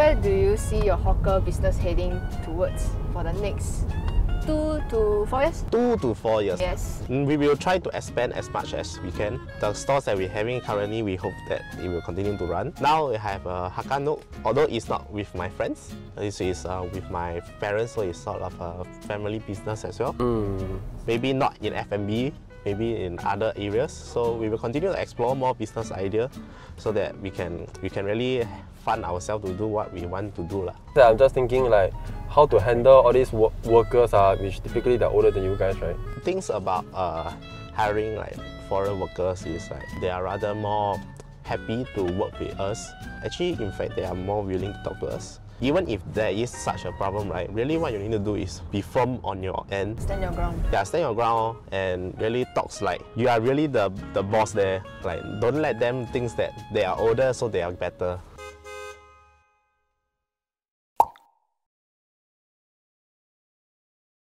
where do you see your hawker business heading towards for the next 2 to 4 years? 2 to 4 years. Yes. We will try to expand as much as we can. The stores that we're having currently, we hope that it will continue to run. Now we have a Hakka Nook, although it's not with my friends. This is with my parents, so it's sort of a family business as well. Maybe not in F&B, maybe in other areas. So we will continue to explore more business ideas so that we can really fund ourselves to do what we want to do. I'm just thinking like how to handle all these workers which typically they're older than you guys, right? Things about hiring like foreign workers is like they are rather more happy to work with us. Actually, in fact, they are more willing to talk to us. Even if there is such a problem, right, really what you need to do is be firm on your end. Stand your ground. Yeah, stand your ground and really talks like you are really the boss there. Like, don't let them think that they are older so they are better.